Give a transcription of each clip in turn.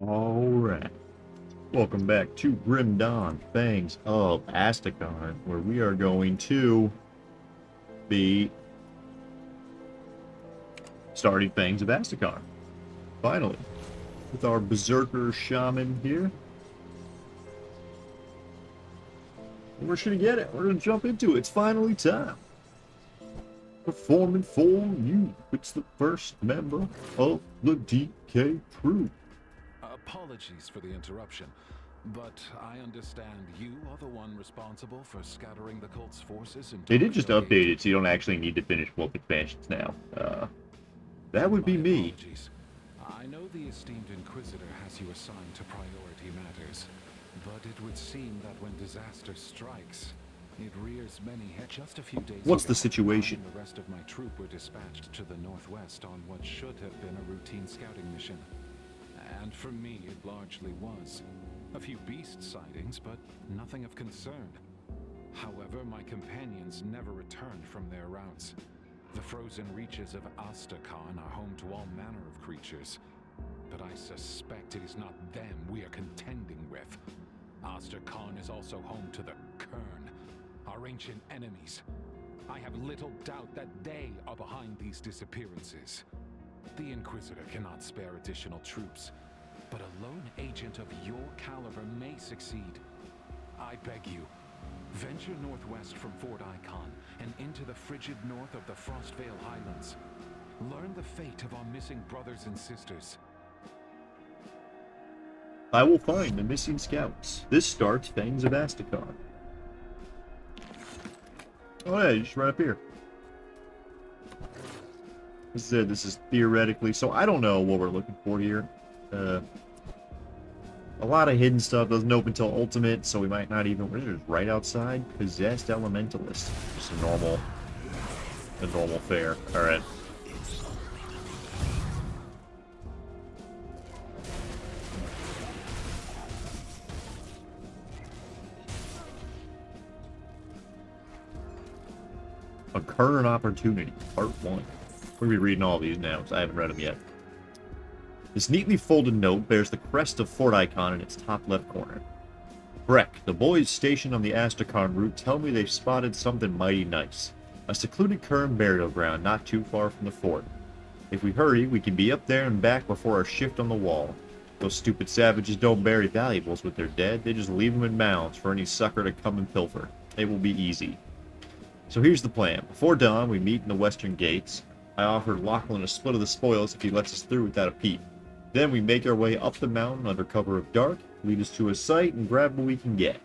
Alright, welcome back to Grim Dawn, Fangs of Asterkarn, where we are going to be starting Fangs of Asterkarn. Finally, with our Berserker Shaman here. And we're gonna get it, we're gonna jump into it, it's finally time. Performing for you, it's the first member of the DK crew. Apologies for the interruption, but I understand you are the one responsible for scattering the cult's forces in They did just Tokyo update Gate. it, so you don't actually need to finish both expansions now. That would be My me. apologies. I know the esteemed Inquisitor has you assigned to priority matters, but it would seem that when disaster strikes, it rears many heads. Just a few days What's ago, the situation? I and the rest of my troop were dispatched to the northwest on what should have been a routine scouting mission. And for me, it largely was. A few beast sightings, but nothing of concern. However, my companions never returned from their routes. The frozen reaches of Asterkarn are home to all manner of creatures. But I suspect it is not them we are contending with. Asterkarn is also home to the Kern, our ancient enemies. I have little doubt that they are behind these disappearances. The Inquisitor cannot spare additional troops, but a lone agent of your caliber may succeed. I beg you, venture northwest from Fort Icon and into the frigid north of the Frostvale Highlands. Learn the fate of our missing brothers and sisters. I will find the missing scouts. This starts Fangs of Asterkarn. Oh yeah, just right up here. This is theoretically, so I don't know what we're looking for here. A lot of hidden stuff doesn't open until Ultimate, so we might not even. We're just right outside. Possessed Elementalist. Just a normal fare. All right. A Current Opportunity, Part 1. We're going to be reading all these now, because I haven't read them yet. This neatly folded note bears the crest of Fort Icon in its top left corner. Breck, the boys stationed on the Asterkarn route tell me they've spotted something mighty nice. A secluded Kern burial ground not too far from the fort. If we hurry, we can be up there and back before our shift on the wall. Those stupid savages don't bury valuables with their dead, they just leave them in mounds for any sucker to come and pilfer. It will be easy. So here's the plan. Before dawn, we meet in the western gates. I offered Lachlan a split of the spoils if he lets us through without a peep. Then we make our way up the mountain under cover of dark, lead us to a site, and grab what we can get.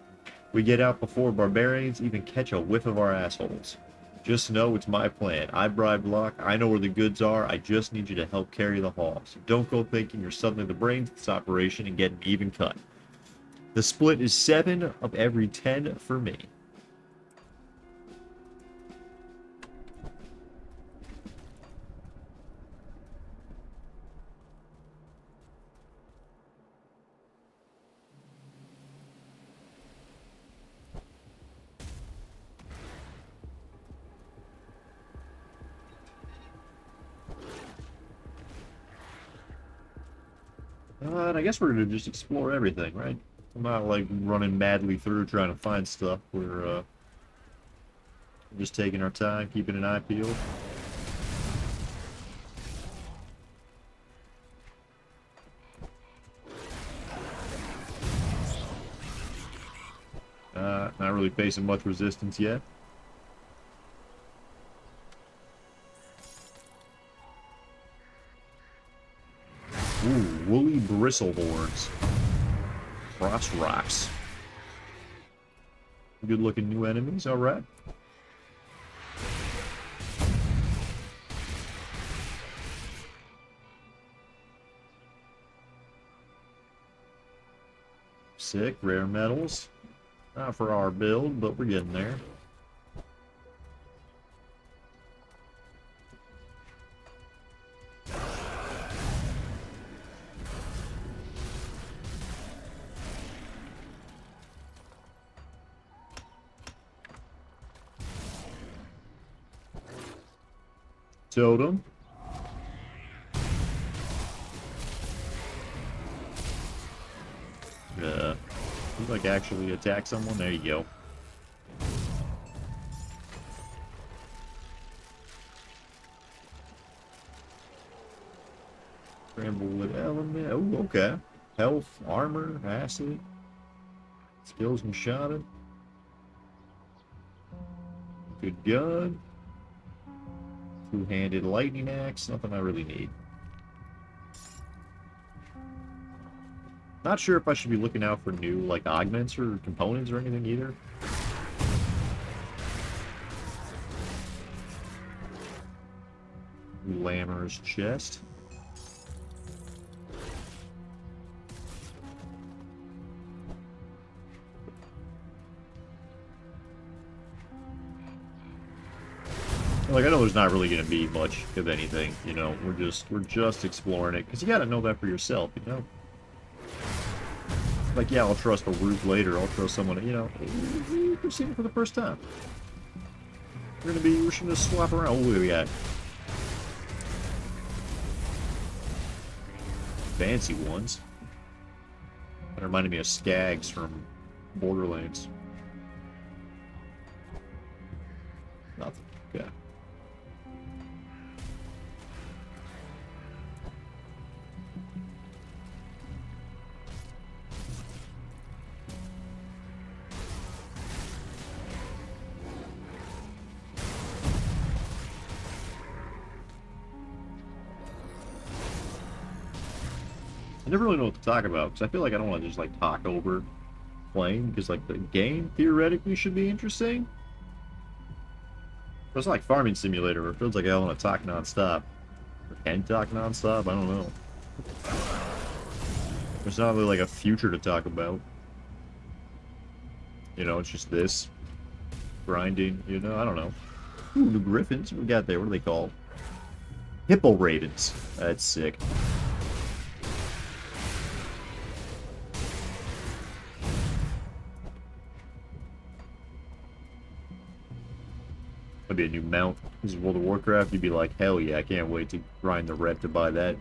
We get out before barbarians even catch a whiff of our assholes. Just know it's my plan. I bribed Locke, I know where the goods are, I just need you to help carry the haul. So don't go thinking you're suddenly the brains of this operation and get an even cut. The split is 7 of every 10 for me. And I guess we're gonna just explore everything, right? I'm not like running madly through trying to find stuff. We're just taking our time, keeping an eye peeled. Not really facing much resistance yet. Ooh, woolly bristle hordes. Frost rocks. Good looking new enemies, alright. Sick, rare metals. Not for our build, but we're getting there. Totem. You, like, actually attack someone? There you go. Scramble with element. Oh, okay. Health, armor, acid, skills and shotting. Good gun. Two-handed lightning axe. Nothing I really need. Not sure if I should be looking out for new, like, augments or components or anything either. Glamorous chest. Like, I know there's not really going to be much of anything, you know. We're just exploring it, because you got to know that for yourself, you know. Like, yeah, I'll trust a roof later. I'll trust someone, you know. You're seeing it for the first time. We're just gonna swap around. Oh, what do we got? Fancy ones. That reminded me of Skags from Borderlands. Nothing. Okay. I never really know what to talk about, because I feel like I don't want to just, like, talk over playing, because, like, the game theoretically should be interesting. But it's not like Farming Simulator, where it feels like I want to talk non-stop. Or can talk non-stop, I don't know. There's not really, like, a future to talk about. You know, it's just this. Grinding, you know, I don't know. Ooh, new griffins. What we got there? What are they called? Hippo ravens. That's sick. That'd be a new mount. This is World of Warcraft. You'd be like, hell yeah, I can't wait to grind the red to buy that.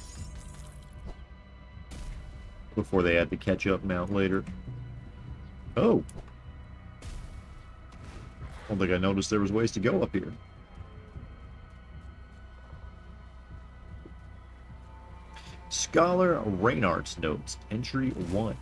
Before they add the catch-up mount later. Oh! I don't think I noticed there was ways to go up here. Scholar Reinhardt's Notes, Entry 1.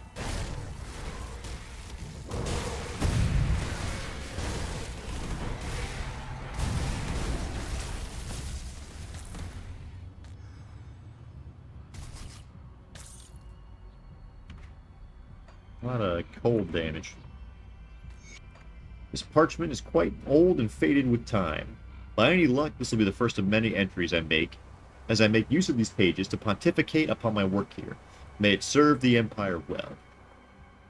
A lot of cold damage. This parchment is quite old and faded with time. By any luck, this will be the first of many entries I make, as I make use of these pages to pontificate upon my work here. May it serve the Empire well.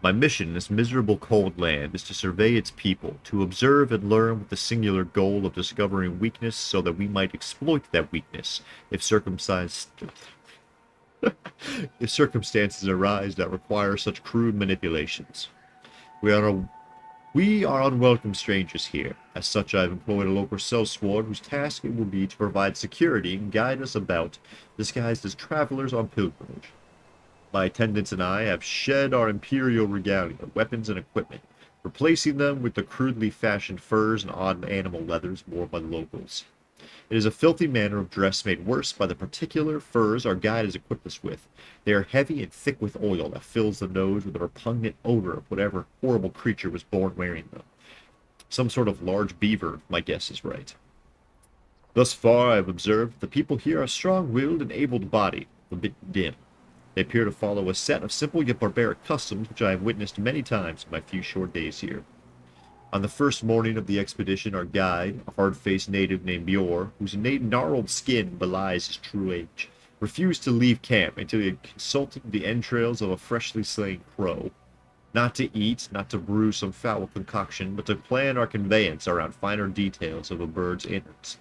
My mission in this miserable cold land is to survey its people, to observe and learn with the singular goal of discovering weakness so that we might exploit that weakness if if circumstances arise that require such crude manipulations. We are unwelcome strangers here. As such, I have employed a local sellsword whose task it will be to provide security and guide us about, disguised as travelers on pilgrimage. My attendants and I have shed our imperial regalia, weapons and equipment, replacing them with the crudely fashioned furs and odd animal leathers worn by the locals. It is a filthy manner of dress made worse by the particular furs our guide has equipped us with. They are heavy and thick with oil that fills the nose with the repugnant odor of whatever horrible creature was born wearing them. Some sort of large beaver, my guess is right. Thus far, I have observed that the people here are strong-willed and able-bodied, a bit dim. They appear to follow a set of simple yet barbaric customs which I have witnessed many times in my few short days here. On the first morning of the expedition, our guide, a hard-faced native named Bjor, whose gnarled skin belies his true age, refused to leave camp until he had consulted the entrails of a freshly slain crow. Not to eat, not to brew some foul concoction, but to plan our conveyance around finer details of a bird's innards.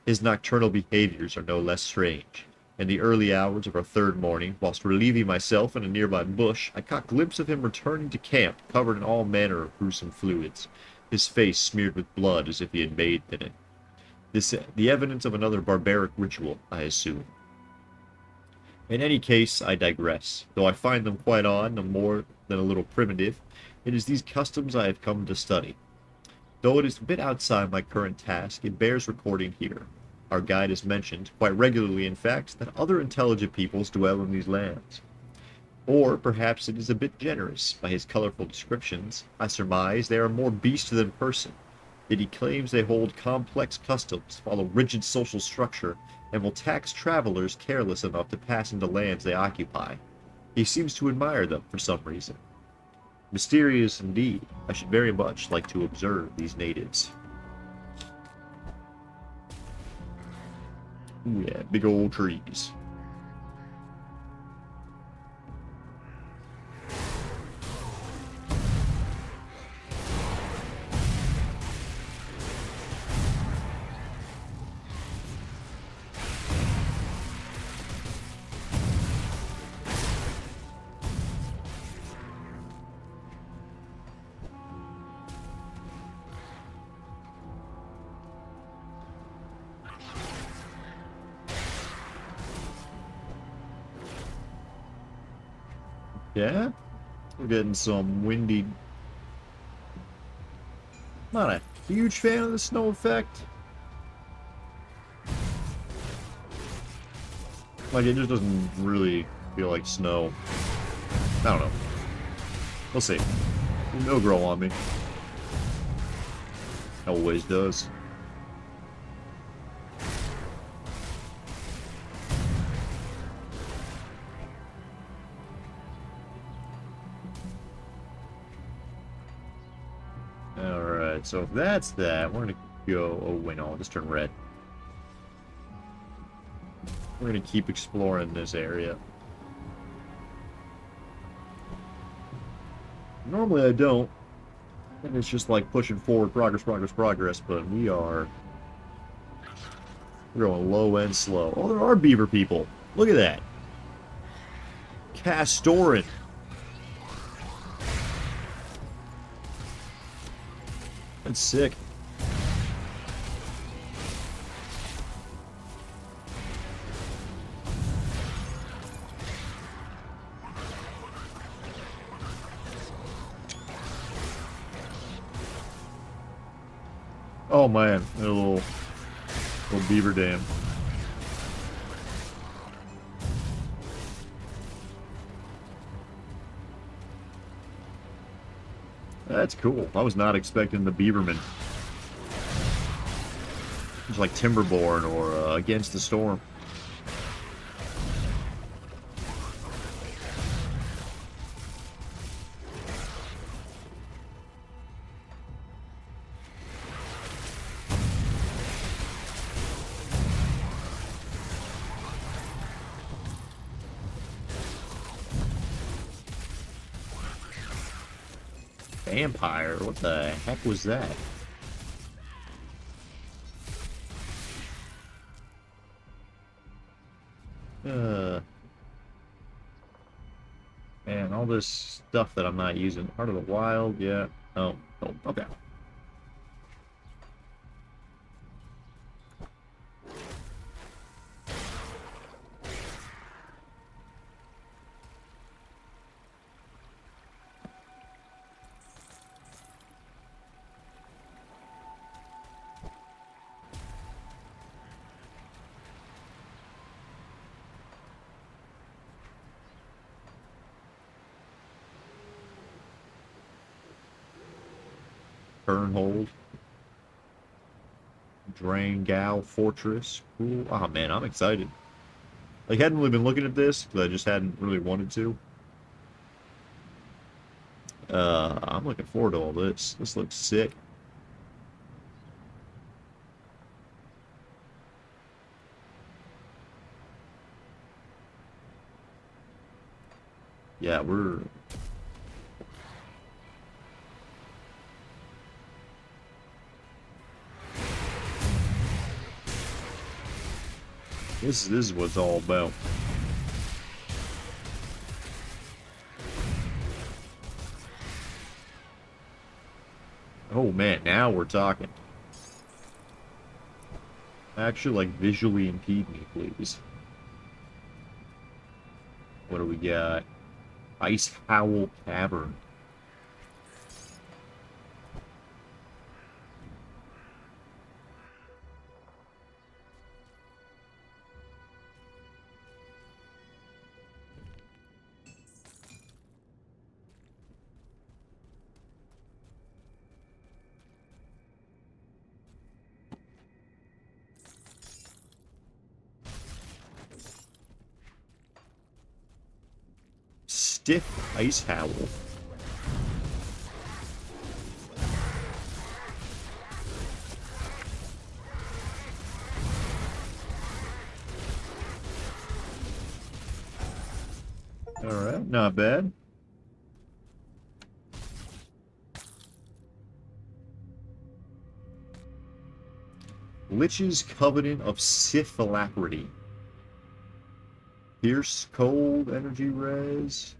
His nocturnal behaviors are no less strange. In the early hours of our third morning, whilst relieving myself in a nearby bush, I caught glimpse of him returning to camp, covered in all manner of gruesome fluids, his face smeared with blood as if he had bathed in it. The evidence of another barbaric ritual, I assume. In any case, I digress, though I find them quite odd, than a little primitive, it is these customs I have come to study. Though it is a bit outside my current task, it bears recording here. Our guide has mentioned, quite regularly in fact, that other intelligent peoples dwell in these lands. Or perhaps it is a bit generous. By his colorful descriptions, I surmise they are more beast than person. Yet he claims they hold complex customs, follow rigid social structure, and will tax travelers careless enough to pass into lands they occupy. He seems to admire them for some reason. Mysterious indeed. I should very much like to observe these natives. Ooh yeah, big old trees. Yeah? We're getting some windy... Not a huge fan of the snow effect. Like, it just doesn't really feel like snow. I don't know. We'll see. It'll grow on me. Always does. Alright, so if that's that, we're gonna go... Oh, wait, no, I'll just turn red. We're gonna keep exploring this area. Normally I don't. And it's just like pushing forward, progress, but we are... We're going low and slow. Oh, there are beaver people. Look at that. Castorin. That's sick. Oh man, a little beaver dam. That's cool. I was not expecting the Beaverman. It's like Timberborn or Against the Storm. Vampire? What the heck was that? Man, all this stuff that I'm not using. Heart of the Wild, yeah. Oh, okay. Turnhold. Drangal Fortress. Cool. Oh man, I'm excited. Like, hadn't really been looking at this because I just hadn't really wanted to. I'm looking forward to all this. This looks sick. Yeah, we're... This is what it's all about. Oh man, now we're talking. Actually, like, visually impede me, please. What do we got? Ice Howl Cavern. Stiff Ice Howl. Alright, not bad. Lich's Covenant of Sith Alacrity. Pierce, Cold, Energy Res.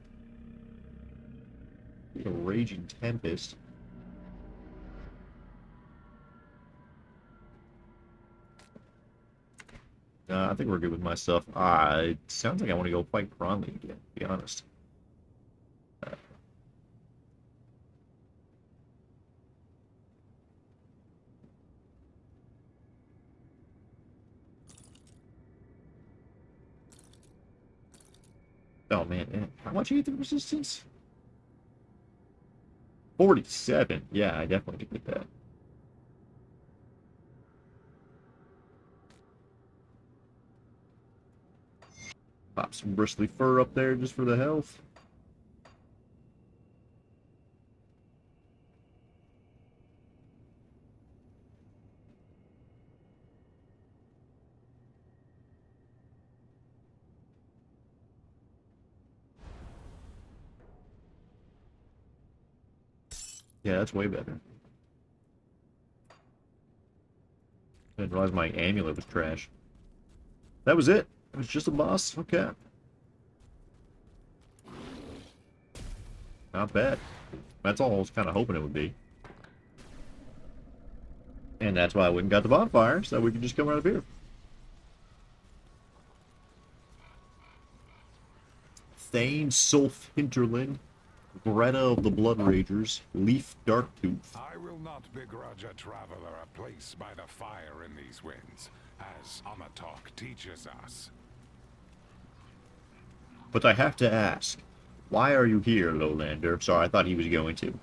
A Raging Tempest. I think we're good with my stuff. It sounds like I want to go fight Cronley again, to be honest. Oh man, how much do you think resistance? 47. Yeah, I definitely could get that. Pop some bristly fur up there just for the health. Yeah, that's way better. I didn't realize my amulet was trash. That was it. It was just a boss. Okay. Not bad. That's all I was kind of hoping it would be. And that's why I went and got the bonfire, so we could just come right up here. Thane Sulf Hinterland, Greta of the Blood Ragers, Leaf Darktooth. I will not begrudge a traveler a place by the fire in these winds, as Amatok teaches us. But I have to ask, why are you here, Lowlander? Sorry, I thought he was going to.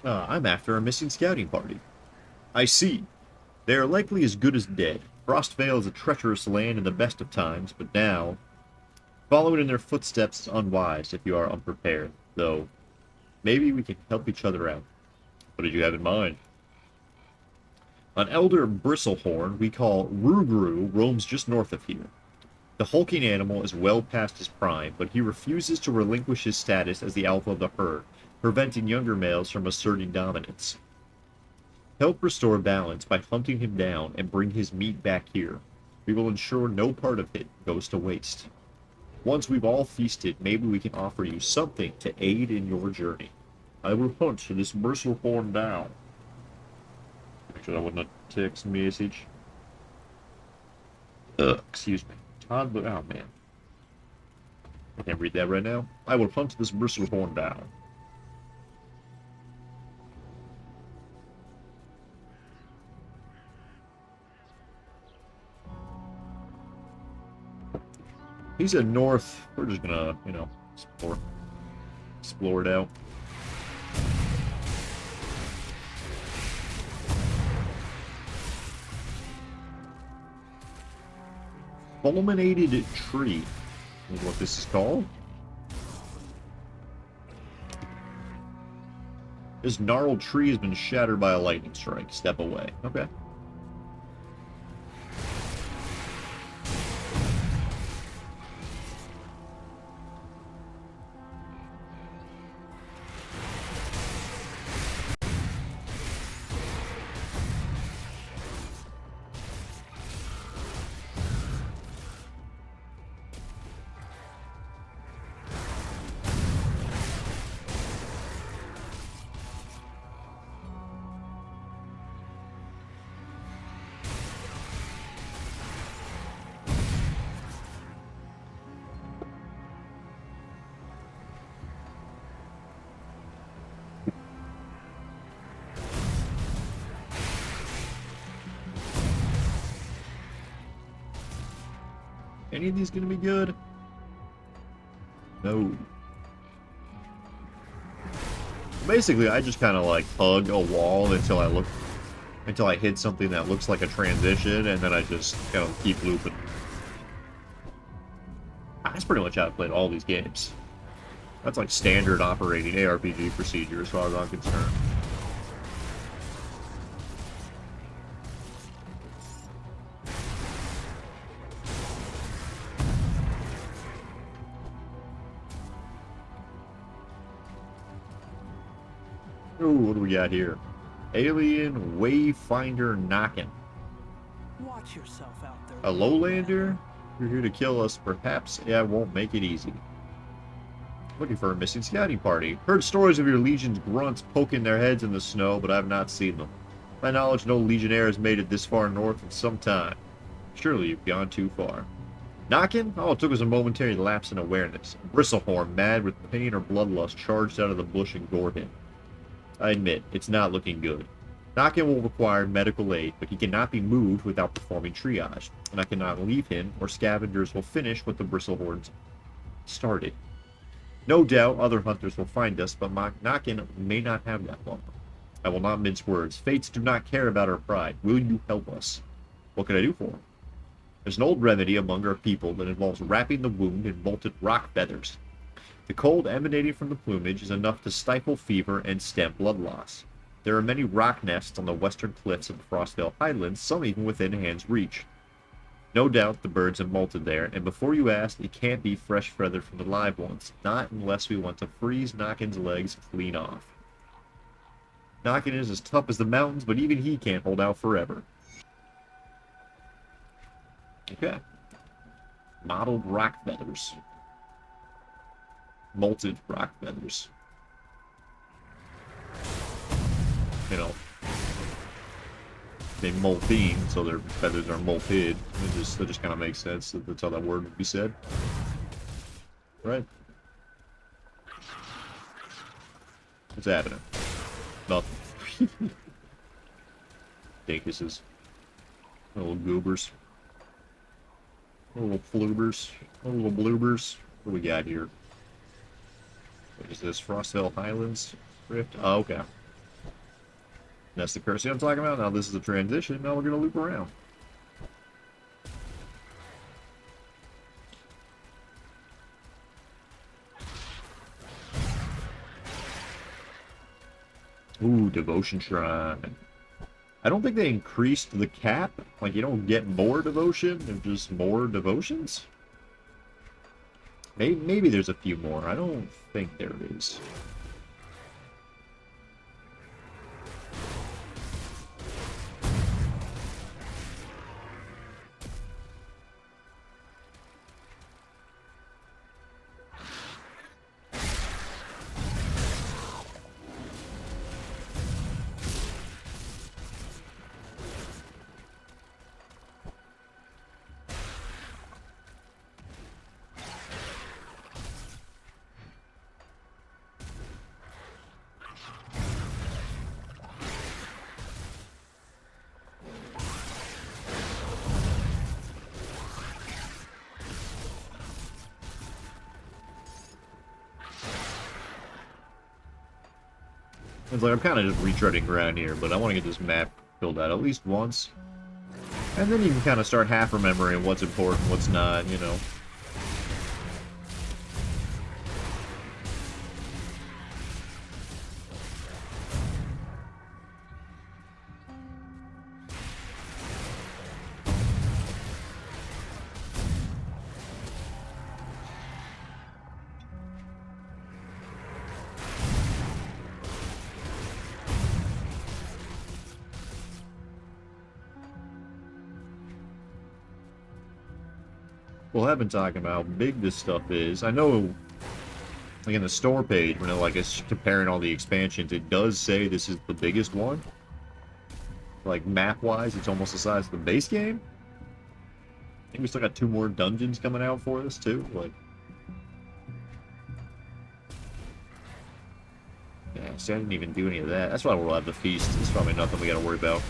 I'm after a missing scouting party. I see. They are likely as good as dead. Frostvale is a treacherous land in the best of times, but now, following in their footsteps is unwise if you are unprepared, though maybe we can help each other out. What did you have in mind? An elder bristlehorn we call Rugru roams just north of here. The hulking animal is well past his prime, but he refuses to relinquish his status as the alpha of the herd, preventing younger males from asserting dominance. Help restore balance by hunting him down and bring his meat back here. We will ensure no part of it goes to waste. Once we've all feasted, maybe we can offer you something to aid in your journey. I will hunt this bristlehorn down. Make sure that wasn't a text message. Excuse me. Todd, oh man. I can't read that right now. I will hunt this bristlehorn down. He's a north. We're just gonna, explore it out. Fulminated tree is what this is called. This gnarled tree has been shattered by a lightning strike. Step away. Okay. Any of these gonna be good? No. Basically, I just kind of like hug a wall until I hit something that looks like a transition, and then I just kind of keep looping. That's pretty much how I played all these games. That's like standard operating ARPG procedure as far as I'm concerned. Ooh, what do we got here? Alien Wayfinder knocking. Watch yourself out there. A lowlander? You're here to kill us, perhaps? Yeah, won't make it easy. Looking for a missing scouting party. Heard stories of your Legion's grunts poking their heads in the snow, but I've not seen them. To my knowledge, no Legionnaire has made it this far north in some time. Surely you've gone too far. Knocking? All it took was a momentary lapse in awareness. Bristlehorn, mad with pain or bloodlust, charged out of the bush and gored him. I admit, it's not looking good. Knockin will require medical aid, but he cannot be moved without performing triage, and I cannot leave him, or scavengers will finish what the Bristlehorns started. No doubt other hunters will find us, but Knockin may not have that long. I will not mince words. Fates do not care about our pride. Will you help us? What can I do for him? There's an old remedy among our people that involves wrapping the wound in molted rock feathers. The cold emanating from the plumage is enough to stifle fever and stem blood loss. There are many rock nests on the western cliffs of the Frostvale Highlands, some even within hand's reach. No doubt the birds have molted there, and before you ask, it can't be fresh feathered from the live ones, not unless we want to freeze Knockin's legs clean off. Knockin is as tough as the mountains, but even he can't hold out forever. Okay. Mottled rock feathers. Molted rock feathers. You know, they molting, so their feathers are molted. That just kind of makes sense. That's how that word would be said, right? What's happening? Nothing. Dinkuses. Little goobers. Little floobers. Little bloobers. What do we got here? What is this? Frostvale Highlands Rift? Oh, okay. That's the cursing I'm talking about. Now this is a transition. Now we're going to loop around. Ooh, Devotion Shrine. I don't think they increased the cap. Like, you don't get more devotion, there's just more devotions? Maybe there's a few more. I don't think there is. It's like I'm kind of just retreading ground here, but I want to get this map filled out at least once. And then you can kind of start half remembering what's important, what's not, you know. Well, I've been talking about how big this stuff is. I know, like in the store page, when it's comparing all the expansions, it does say this is the biggest one. Like, map-wise, it's almost the size of the base game. I think we still got 2 more dungeons coming out for this, too. Like, yeah, see, I didn't even do any of that. That's why we'll have the feast. It's probably nothing we gotta worry about.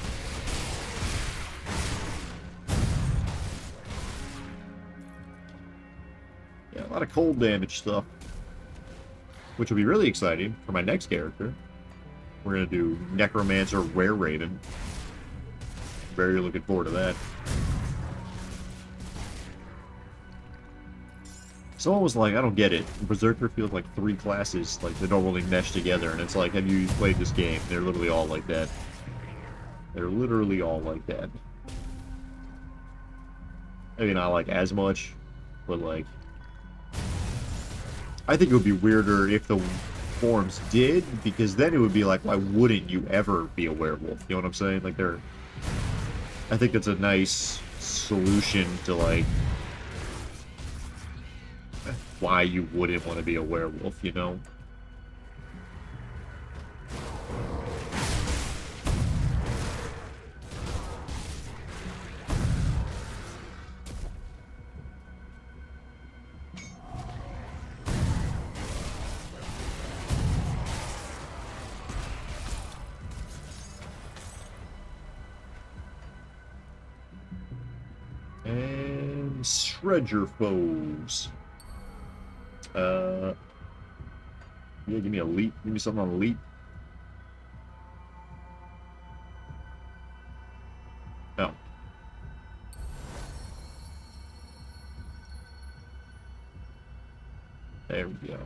lot of cold damage stuff. Which will be really exciting for my next character. We're going to do Necromancer Were-Raven. Very looking forward to that. Someone was like, I don't get it. Berserker feels like 3 classes, like they don't really mesh together, and it's like, have you played this game? They're literally all like that. They're literally all like that. Maybe not like as much, but like, I think it would be weirder if the forms did, because then it would be like, why wouldn't you ever be a werewolf? You know what I'm saying? Like, I think it's a nice solution to like why you wouldn't want to be a werewolf, you know? And shred your foes. Yeah, give me a leap. Give me something on a leap. No. There we go.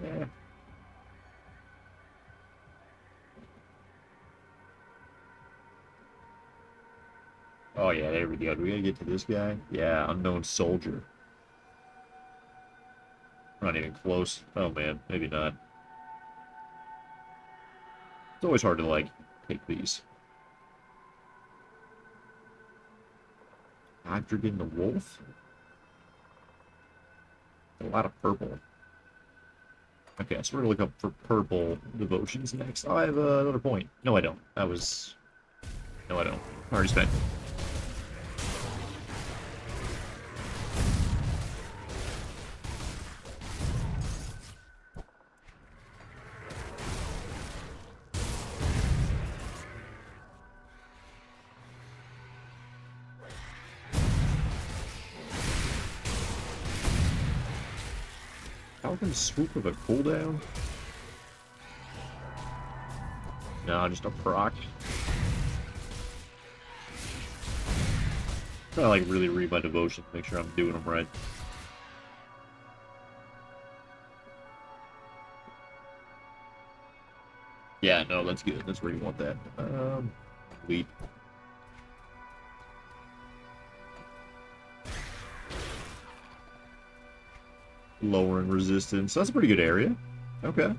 Yeah. Oh yeah, there we go. Do we gotta get to this guy? Yeah, unknown soldier. We're not even close. Oh man, maybe not. It's always hard to like pick these. Hydrogen the Wolf? A lot of purple. Okay, so we're gonna look up for purple devotions next. Oh, I have another point. No, I don't. That was... No, I don't. I already spent it. Falcon swoop with a cooldown? No, just a proc. I like really read my devotion to make sure I'm doing them right. Yeah, no, that's good. That's where you want that. Leap. Lowering resistance. That's a pretty good area. Okay.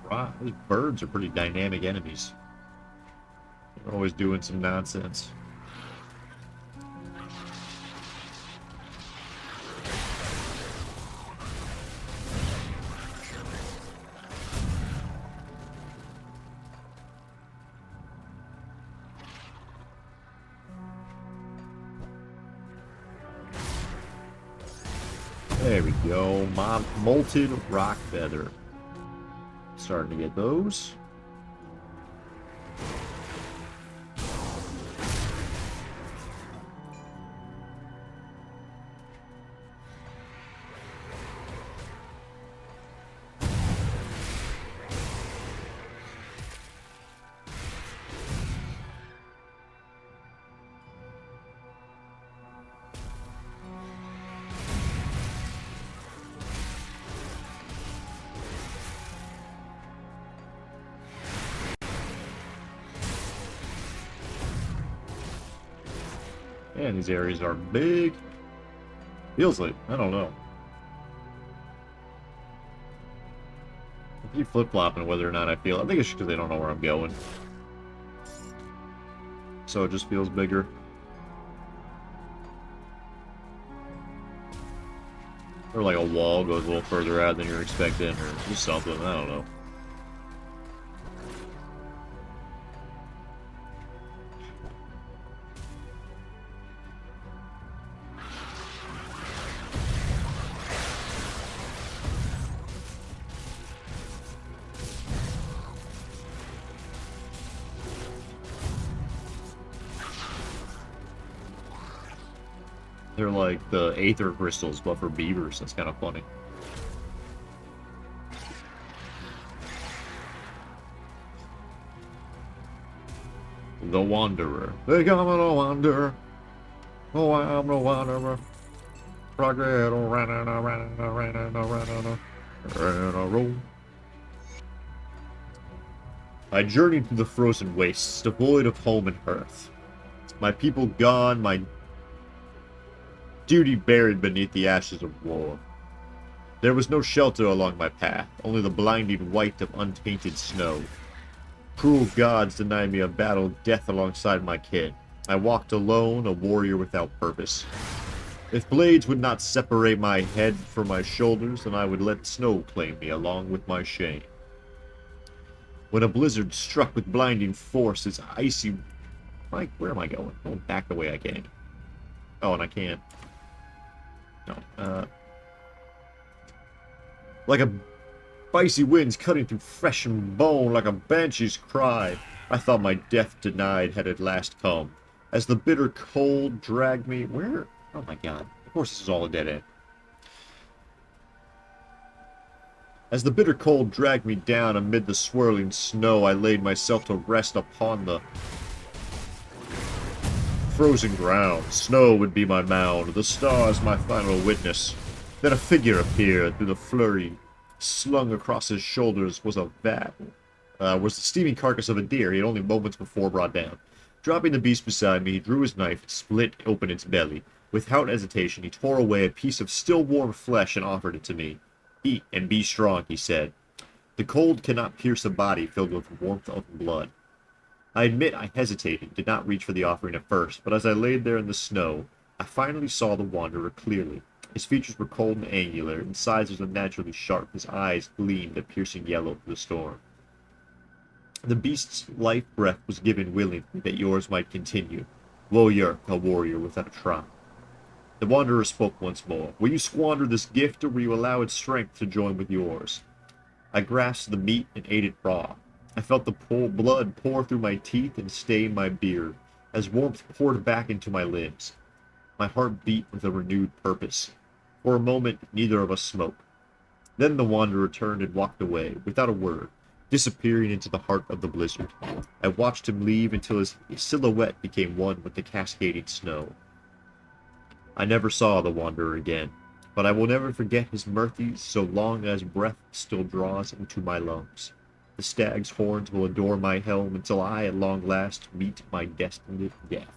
Wow, those birds are pretty dynamic enemies. They're always doing some nonsense. There we go. Molten rock feather. Starting to get those. Man, these areas are big. Feels like, I don't know. I keep flip-flopping whether or not I feel. I think it's because they don't know where I'm going. So it just feels bigger. Or like a wall goes a little further out than you're expecting, or just something, I don't know. They're like the aether crystals, but for beavers. That's kind of funny. The Wanderer. They come on a wander. Oh, I'm the Wanderer. Progress, I journeyed through the frozen wastes, devoid of home and hearth. My people gone, my duty buried beneath the ashes of war. There was no shelter along my path, only the blinding white of untainted snow. Cruel gods denied me a battle death alongside my kin. I walked alone, a warrior without purpose. If blades would not separate my head from my shoulders, then I would let snow claim me along with my shame. When a blizzard struck with blinding force, its icy... where am I going? Going back the way I came. Oh, and I can't. No, like a icy winds cutting through flesh and bone, like a banshee's cry, I thought my death denied had at last come. As the bitter cold dragged me... Where? Oh my god. Of course this is all a dead end. As the bitter cold dragged me down amid the swirling snow, I laid myself to rest upon the frozen ground. Snow would be my mound, the stars my final witness. Then a figure appeared through the flurry. Slung across his shoulders was the steaming carcass of a deer he had only moments before brought down. Dropping the beast beside me, he drew his knife and split open its belly. Without hesitation, he tore away a piece of still warm flesh and offered it to me. Eat and be strong, he said. The cold cannot pierce a body filled with warmth of blood. I admit I hesitated, did not reach for the offering at first, but as I laid there in the snow, I finally saw the Wanderer clearly. His features were cold and angular, and size was unnaturally sharp. His eyes gleamed a piercing yellow through the storm. The beast's life breath was given willingly that yours might continue. Woe Yerk, a warrior without a tribe. The Wanderer spoke once more. Will you squander this gift, or will you allow its strength to join with yours? I grasped the meat and ate it raw. I felt the blood pour through my teeth and stain my beard, as warmth poured back into my limbs. My heart beat with a renewed purpose. For a moment, neither of us spoke. Then the Wanderer turned and walked away, without a word, disappearing into the heart of the blizzard. I watched him leave until his silhouette became one with the cascading snow. I never saw the Wanderer again, but I will never forget his mercies so long as breath still draws into my lungs. The stag's horns will adore my helm until I, at long last, meet my destined death.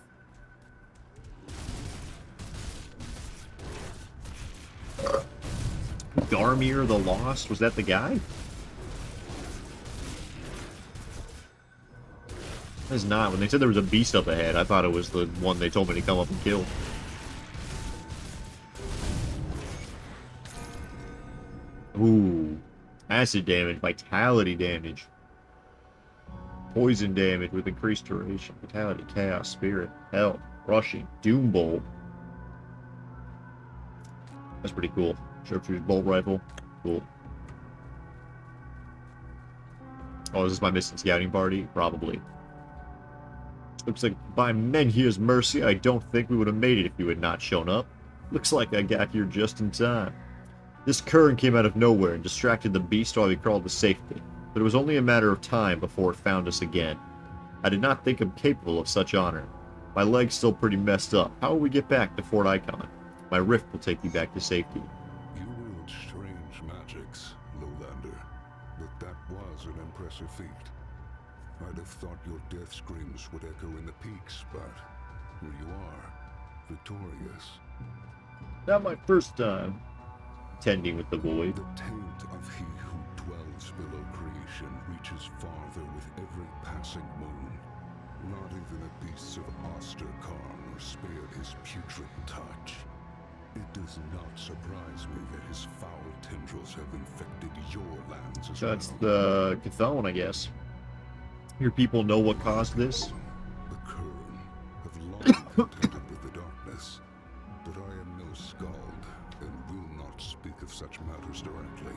Garmir the Lost? Was that the guy? That's not. When they said there was a beast up ahead, I thought it was the one they told me to come up and kill. Ooh. Acid damage, vitality damage. Poison damage with increased duration. Vitality, chaos, spirit, health, rushing, doom bolt. That's pretty cool. Sharpshooter's bolt rifle. Cool. Oh, is this my missing scouting party? Probably. Looks like by Menhir's mercy, I don't think we would have made it if you had not shown up. Looks like I got here just in time. This Kern came out of nowhere and distracted the beast while we crawled to safety, but it was only a matter of time before it found us again. I did not think him capable of such honor. My leg's still pretty messed up. How will we get back to Fort Icon? My rift will take me back to safety. You wield strange magics, Lowlander, but that was an impressive feat. I'd have thought your death screams would echo in the peaks, but here you are. victorious. Not my first time tending with the void. The taint of he who dwells below creation reaches farther with every passing moon. Not even the beasts of Asterkarn are spared his putrid touch. It does not surprise me that his foul tendrils have infected your lands as That's well. the Chthon, I guess. Your people know what caused this? The Kern have long contended with the darkness, but I am no skald, and will not speak of such matters directly.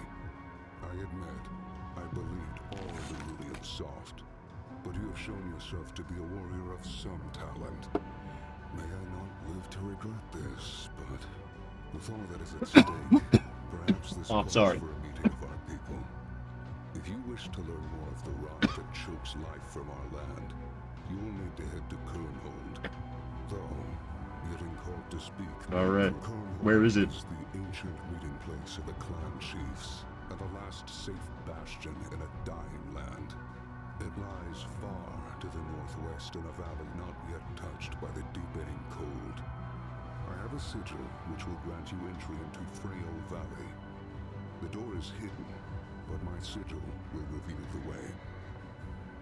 I admit, I believed all the Rudian soft, but you have shown yourself to be a warrior of some talent. May I not live to regret this, but with all that is at stake, perhaps this Oh, calls sorry. for a meeting of our people. If you wish to learn more of the rot that chokes life from our land, you will need to head to Kernhold. Though, getting called to speak. Alright. Kernhold Where is it? is the ancient meeting place of the clan chiefs, and the last safe bastion in a dying land. It lies far to the northwest in a valley not yet touched by the deepening cold. I have a sigil which will grant you entry into Freyo Valley. The door is hidden, but my sigil will reveal the way.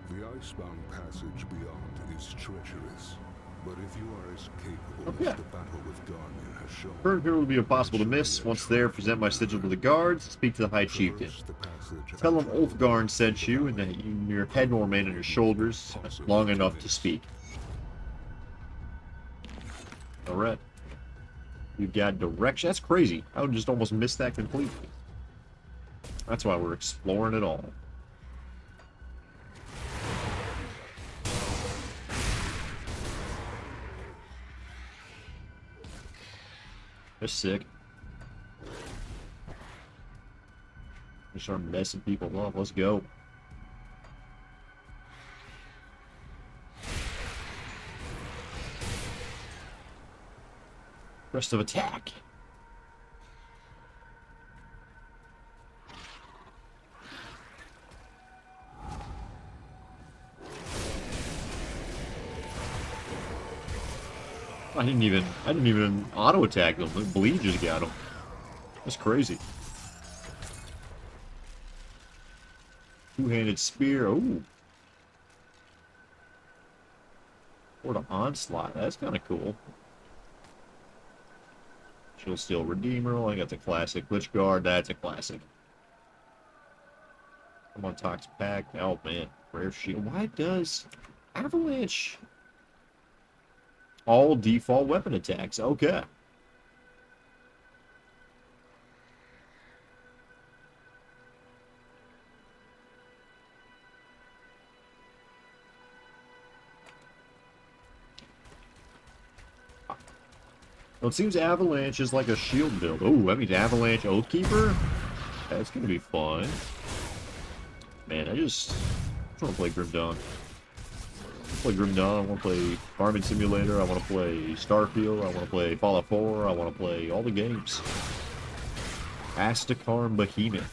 The icebound passage beyond is treacherous, but if you are as capable Okay. as the battle with Garnier has shown... Current here will be impossible to miss. Once there, present my sigil to the guards, speak to the High Chieftain. traverse the passage Tell and him travel Ulfgarn sent you, and that your head will remain on your shoulders long enough to speak. Alright. We've got direction. That's crazy. I would just almost miss that completely. That's why we're exploring it all. They're sick. We start messing people up. Let's go. Rest of attack. I didn't even auto attack them. The bleed just got them. That's crazy. Two-handed spear. Ooh. Or the onslaught. That's kind of cool. Shield Steel Redeemer. I got the classic Lich Guard. That's a classic. Come on, Tox Pack. Oh man, rare shield. Why does Avalanche all default weapon attacks? Okay. Well, it seems Avalanche is like a shield build. Oh, that means Avalanche Oathkeeper? That's gonna be fun. Man, I just want to play Grim Dawn. I want to play Grim Dawn, I want to play Farming Simulator, I want to play Starfield, I want to play Fallout 4, I want to play all the games. Asterkarn Behemoth.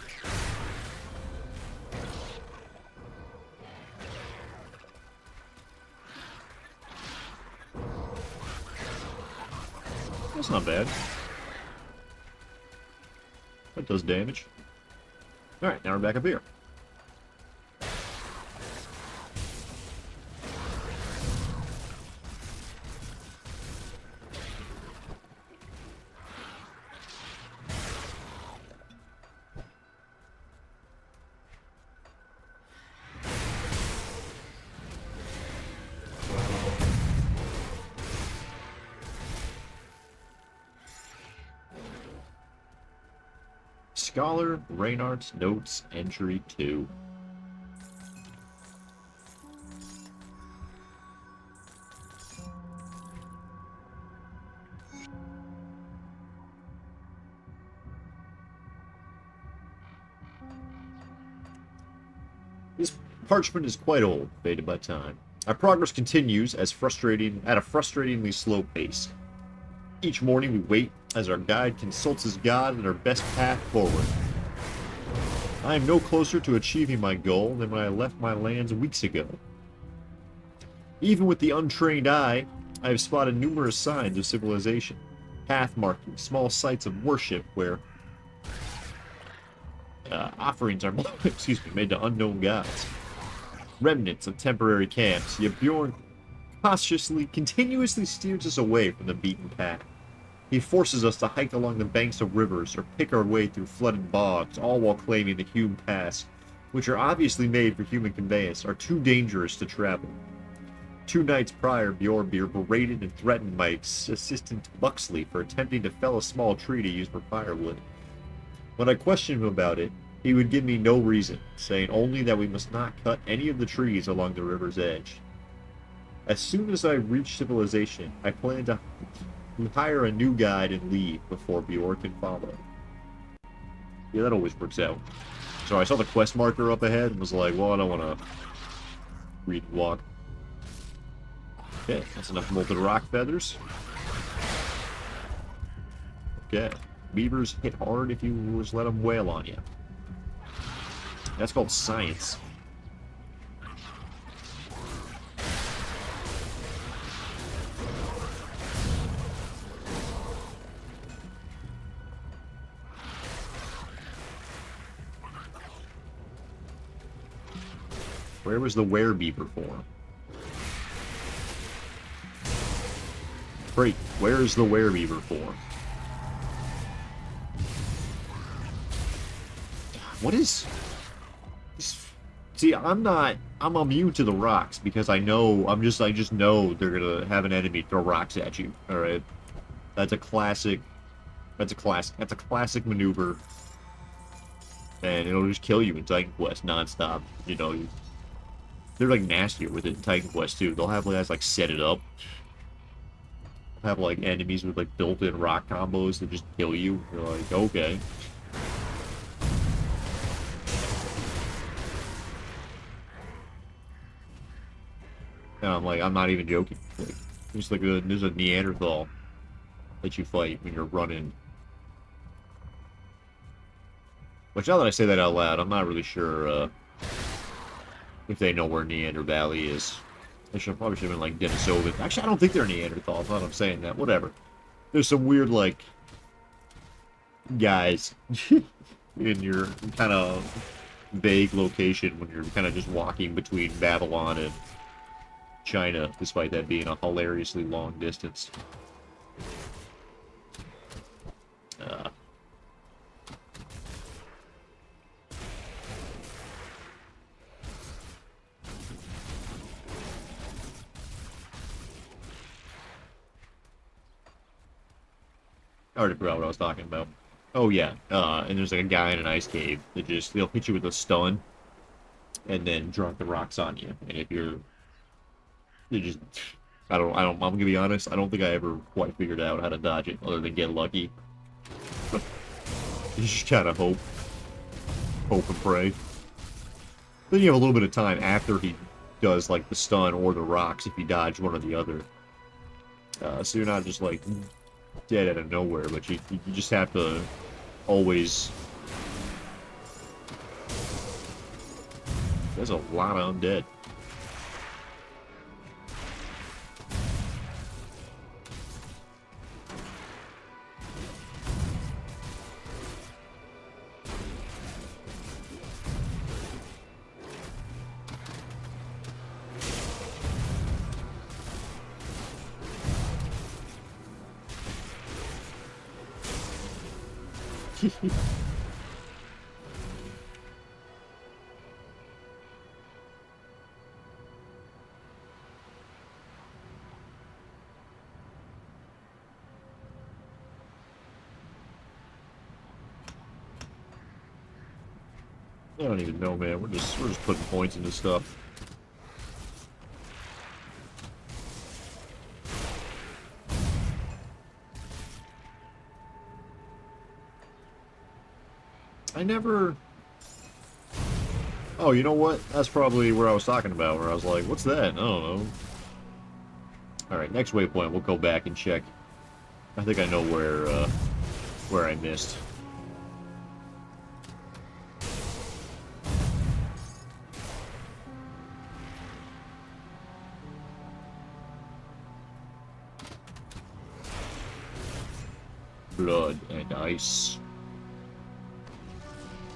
That's not bad. That does damage. Alright, now we're back up here. Scholar, Reinhardt's Notes, Entry 2. This parchment is quite old, faded by time. Our progress continues at a frustratingly slow pace. Each morning we wait as our guide consults his god and our best path forward. I am no closer to achieving my goal than when I left my lands weeks ago. Even with the untrained eye, I have spotted numerous signs of civilization. Path markings, small sites of worship where offerings are excuse me, made to unknown gods. Remnants of temporary camps, yet Bjorn continuously steers us away from the beaten path. He forces us to hike along the banks of rivers or pick our way through flooded bogs, all while claiming the Hume Pass, which are obviously made for human conveyance, are too dangerous to travel. 2 nights prior, Bjornbeer berated and threatened my assistant Buxley for attempting to fell a small tree to use for firewood. When I questioned him about it, he would give me no reason, saying only that we must not cut any of the trees along the river's edge. As soon as I reach civilization, I plan to hire a new guide and leave before Bjorn can follow. Yeah, that always works out. So I saw the quest marker up ahead and was like, well, I don't want to read and walk. Okay, that's enough molten rock feathers. Okay. Beavers hit hard if you just let them wail on you. That's called science. Where was the werebeaver form? Great, where is the werebeaver form? What is... See, I'm immune to the rocks because I just know they're gonna have an enemy throw rocks at you. Alright? That's a classic maneuver. And it'll just kill you in Titan Quest nonstop. You know, they're like nastier with it in Titan Quest too. They'll have guys like set it up. Have like enemies with like built-in rock combos that just kill you. You're like, okay. And I'm like, I'm not even joking. Like, there's a Neanderthal that you fight when you're running. Which, now that I say that out loud, I'm not really sure if they know where Neander Valley is. Probably should have been like Denisovan. Actually, I don't think they're Neanderthals. Now that I'm saying that, whatever. There's some weird like guys in your kind of vague location when you're kind of just walking between Babylon and China, despite that being a hilariously long distance. I already forgot what I was talking about. Oh yeah, and there's like a guy in an ice cave that they'll hit you with a stun, and then drop the rocks on you. And if I'm gonna be honest, I don't think I ever quite figured out how to dodge it, other than get lucky. You just kind of hope and pray. Then you have a little bit of time after he does like the stun or the rocks if you dodge one or the other. So you're not just like dead out of nowhere, but you just have to always... There's a lot of undead. I don't even know, man. We're just putting points into stuff. I never... Oh, you know what? That's probably where I was talking about, where I was like, what's that? I don't know. Alright, next waypoint, we'll go back and check. I think I know where I missed. blood and ice.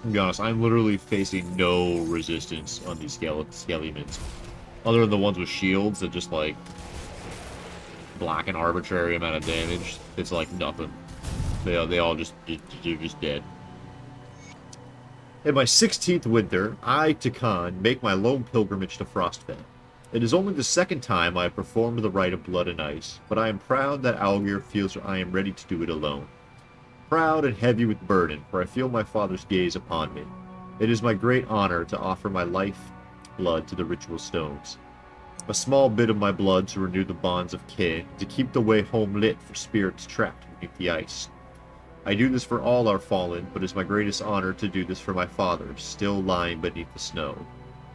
To be honest, I'm literally facing no resistance on these skeletons. Other than the ones with shields that just, like, block an arbitrary amount of damage. It's like nothing. They all they're just dead. In my 16th winter, I, Takan, make my lone pilgrimage to Frostfen. It is only the second time I have performed the rite of blood and ice, but I am proud that Algir feels I am ready to do it alone. Proud and heavy with burden, for I feel my father's gaze upon me. It is my great honor to offer my life blood to the ritual stones. A small bit of my blood to renew the bonds of kin, to keep the way home lit for spirits trapped beneath the ice. I do this for all our fallen, but it is my greatest honor to do this for my father, still lying beneath the snow.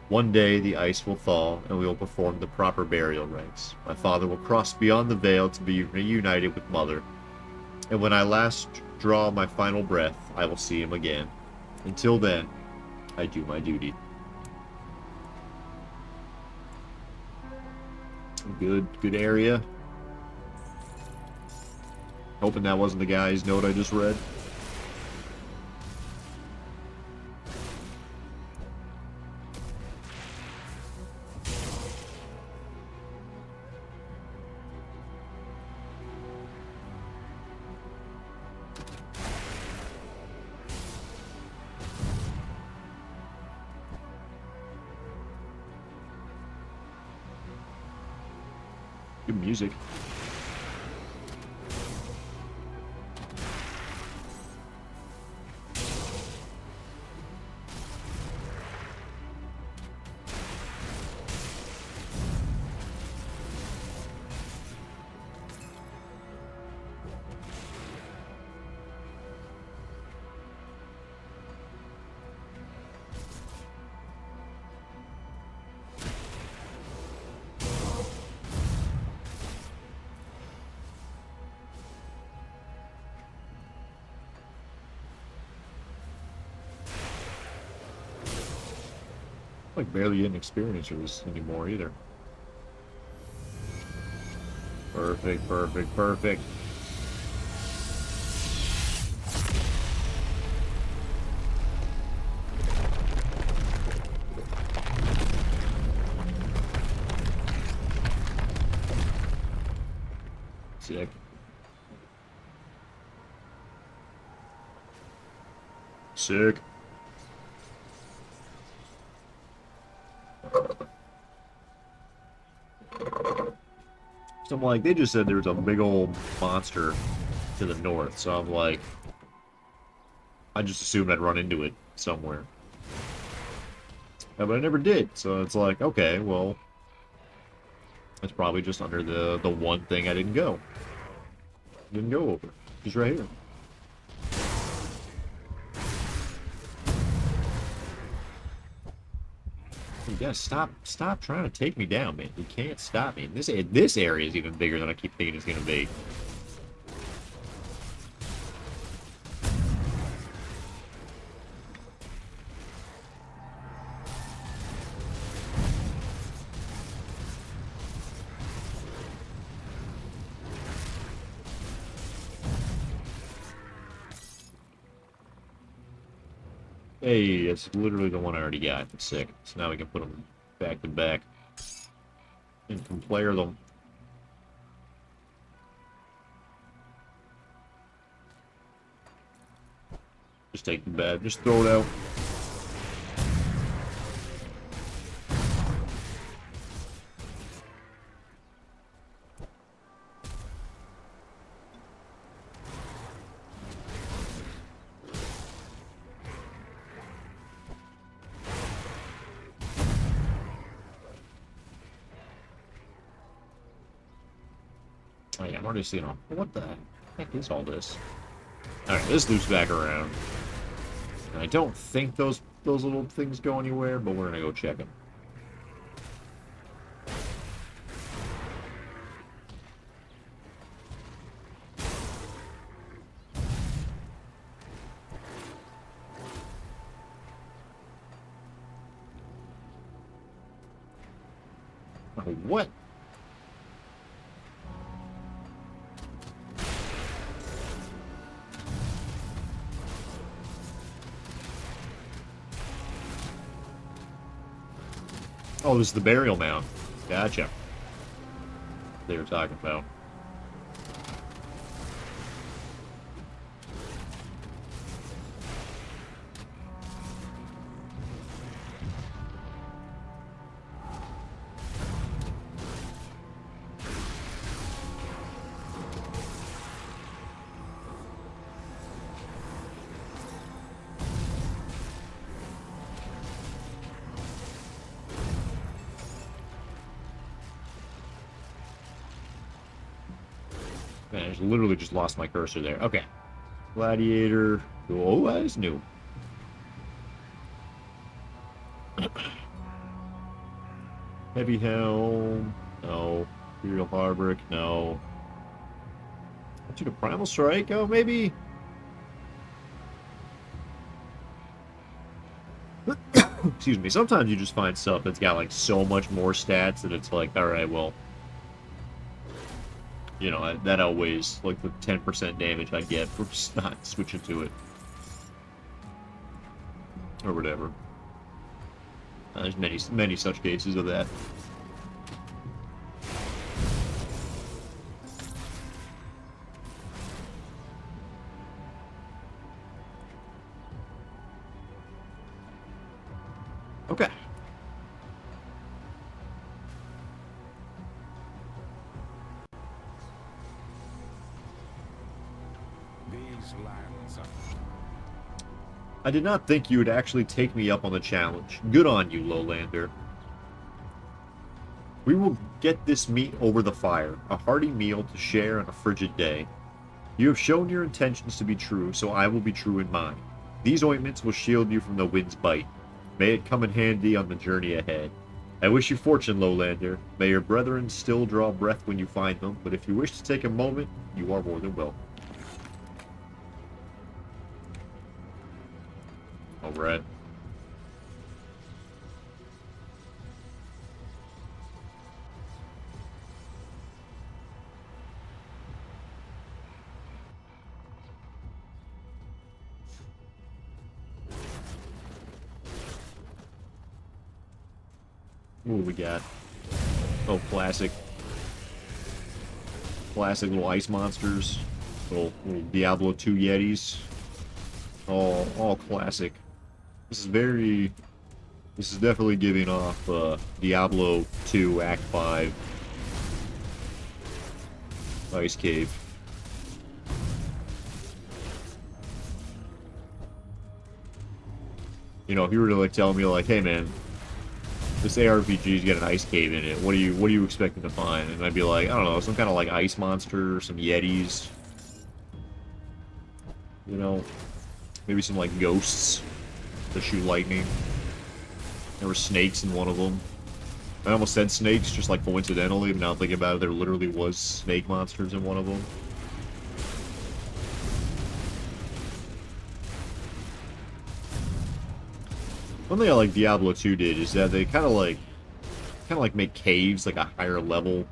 One day the ice will thaw, and we will perform the proper burial rites. My father will cross beyond the veil to be reunited with mother, and when I last draw my final breath, I will see him again. Until then, I do my duty. Good area. Hoping that wasn't the guy's note I just read. Good music. Like barely getting experiencers anymore either. Perfect, perfect, perfect. Sick. Sick. So I'm like, they just said there was a big old monster to the north, so I'm like, I just assumed I'd run into it somewhere. But I never did, so it's like, okay, well, it's probably just under the one thing I didn't go. Didn't go over. Just right here. You gotta stop trying to take me down, man. You can't stop me. This area is even bigger than I keep thinking it's gonna be. Hey, it's literally the one I already got. It's sick. So now we can put them back to back and compare them. Just take the bad. Just throw it out. Oh yeah, I'm already seeing them. What the heck is all this? Alright, this loops back around. And I don't think those little things go anywhere, but we're gonna go check them. Oh, what? Oh, this is the burial mound. Gotcha. They were talking about. Man, I just literally just lost my cursor there. Okay. Gladiator. Oh, that is new. Heavy Helm. No. Imperial Harbrick. No. I took a Primal Strike. Oh, maybe. Excuse me. Sometimes you just find stuff that's got like so much more stats that it's like, alright, well. You know, that outweighs like the 10% damage I get from not switching to it. Or whatever. There's many such cases of that. Okay. These lands are... I did not think you would actually take me up on the challenge. Good on you, Lowlander. We will get this meat over the fire, a hearty meal to share on a frigid day. You have shown your intentions to be true, so I will be true in mine. These ointments will shield you from the wind's bite. May it come in handy on the journey ahead. I wish you fortune, Lowlander. May your brethren still draw breath when you find them, but if you wish to take a moment, you are more than welcome. Alright. What do we got? Oh, classic. Classic little ice monsters. Little Diablo 2 Yetis. All classic. This is definitely giving off Diablo 2 Act 5 Ice Cave. You know, if you were to like tell me like, hey man, this ARPG's got an ice cave in it, what are you expecting to find? And I'd be like, I don't know, some kind of like ice monster, some Yetis. You know, maybe some like ghosts to shoot lightning. There were snakes in one of them. I almost said snakes, just like coincidentally, but now thinking about it, there literally was snake monsters in one of them. One thing I like Diablo 2 did is that they kind of like make caves like a higher level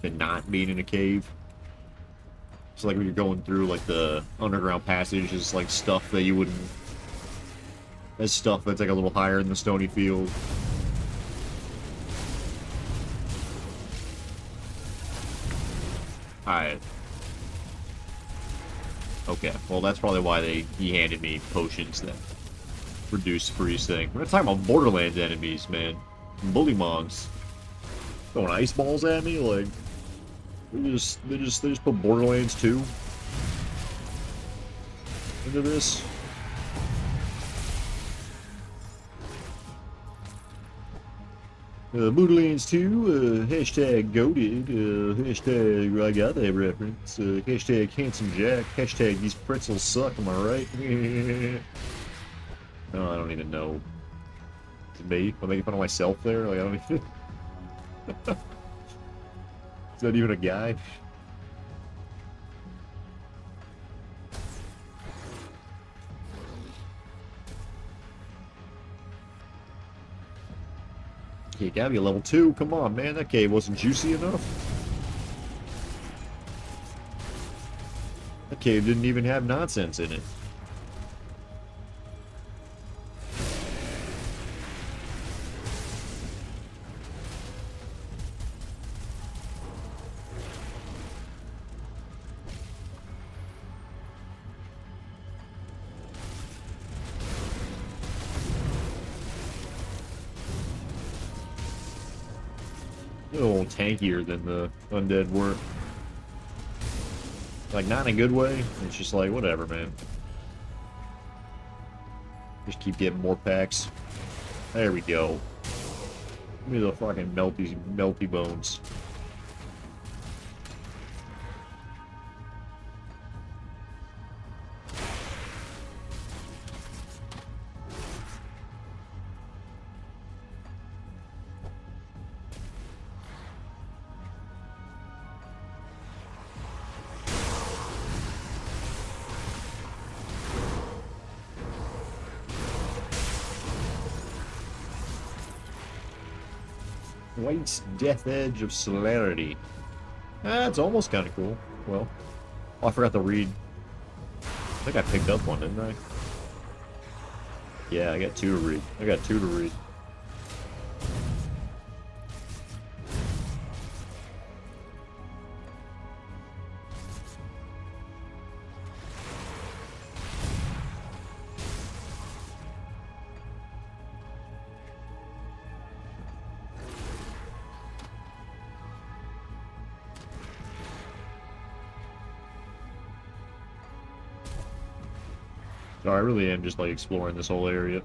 than not being in a cave. So like when you're going through like the underground passage, is like stuff that you wouldn't. There's stuff that's like a little higher in the stony field. Alright. Okay, well that's probably why he handed me potions that reduce freeze thing. We're not talking about Borderlands enemies, man. Bullymongs. Throwing ice balls at me, like they just put Borderlands 2 into this. Borderlands 2, hashtag goated, hashtag I got that reference, hashtag handsome Jack, hashtag these pretzels suck, am I right? No, I don't even know. Is it me? Am I making fun of myself there? Like, I don't even... Is that even a guy? You gotta be a level 2. Come on, man. That cave wasn't juicy enough. That cave didn't even have nonsense in it. little tankier than the undead were. Like, not in a good way. It's just like, whatever, man. Just keep getting more packs. There we go. Give me the fucking melty bones. White's Death Edge of Celerity. That's almost kind of cool. Well, oh, I forgot to read. I think I picked up one, didn't I? Yeah, I got two to read. I got two to read. So I really am just like exploring this whole area.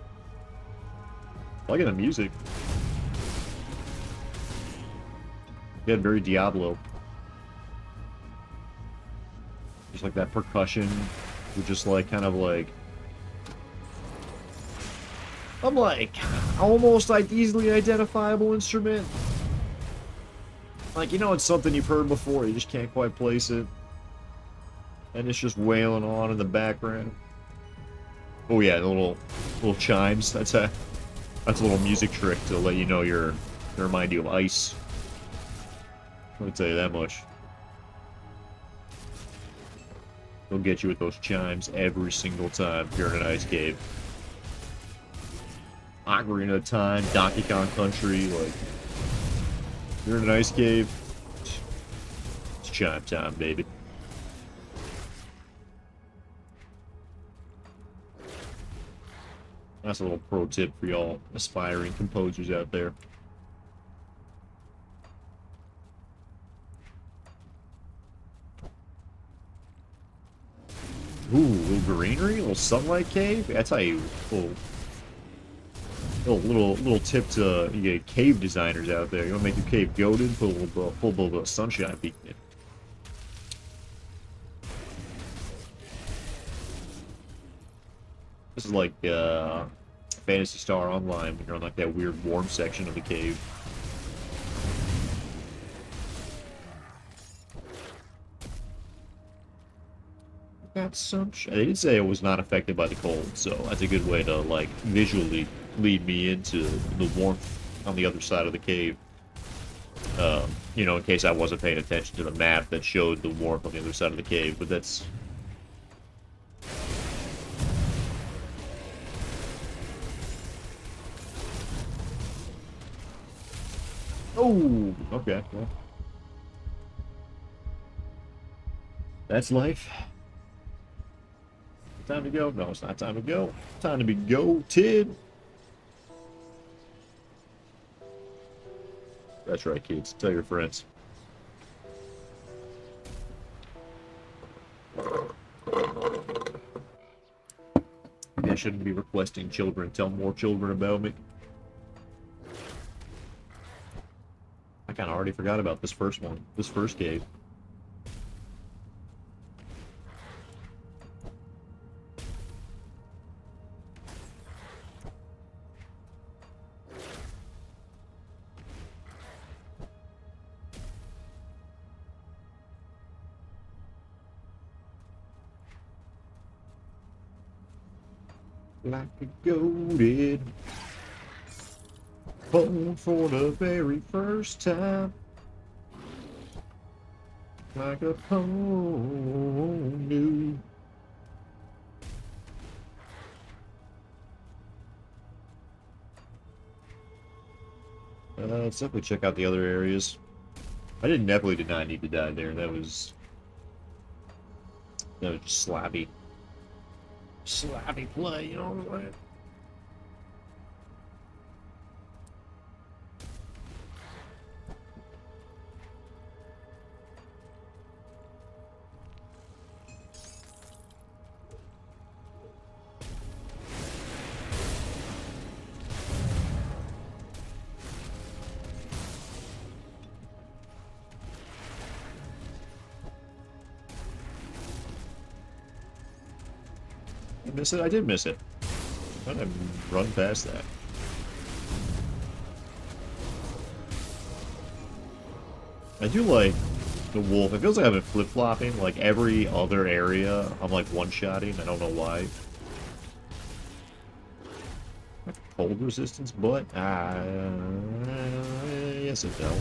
Liking the music. Get very Diablo. Just like that percussion, with just like kind of like I'm like almost like easily identifiable instrument. Like, you know, it's something you've heard before, you just can't quite place it. And it's just wailing on in the background. Oh yeah, the little chimes. That's a little music trick to let you know to remind you of ice. Let me tell you that much. They'll get you with those chimes every single time if you're in an ice cave. Ocarina of Time, Donkey Kong Country, like you're in an ice cave. It's chime time, baby. That's a little pro tip for y'all aspiring composers out there. Ooh, little greenery, little sunlight cave. That's how you little tip to you cave designers out there. You want to make your cave goated, put a little bit of sunshine peeking in. This is like Phantasy Star Online when you're on like that weird warm section of the cave. Got some. They did say it was not affected by the cold, so that's a good way to like visually lead me into the warmth on the other side of the cave. You know, in case I wasn't paying attention to the map that showed the warmth on the other side of the cave, but that's. Oh, okay. Well, that's life. Time to go? No, it's not time to go. Time to be goated. That's right, kids. Tell your friends. Maybe I shouldn't be requesting children tell more children about me. I kind of already forgot about this first one. This first cave. Like a goated phone for the very first time. Like a pony. Let's definitely check out the other areas. I definitely did not need to die there. That was just slappy. Slappy play, you know what I'm saying? I miss it? I did miss it. How did I run past that? I do like the wolf. It feels like I've been flip-flopping. Like every other area, I'm like one-shotting. I don't know why. Cold resistance, but yes and no.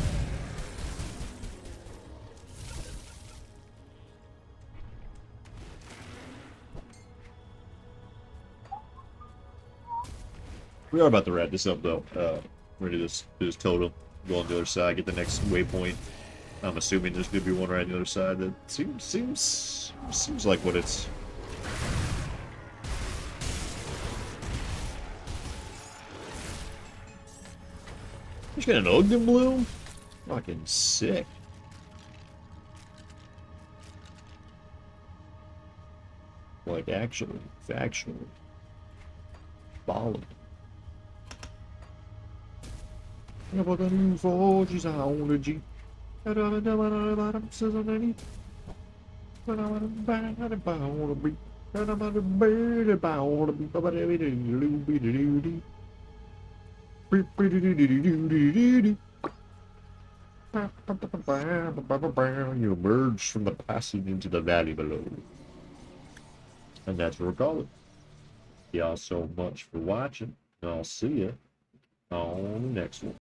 We are about to wrap this up, though. We're gonna do this total. Go on the other side, get the next waypoint. I'm assuming there's gonna be one right on the other side. That seems like what it's. Just got an Ogden Bloom? Fucking sick. Like actually, factually. Solid. Forges on the G. You emerge from the passage into the valley below. And that's what we're calling. Y'all so much for watching. I'll see you on the next one.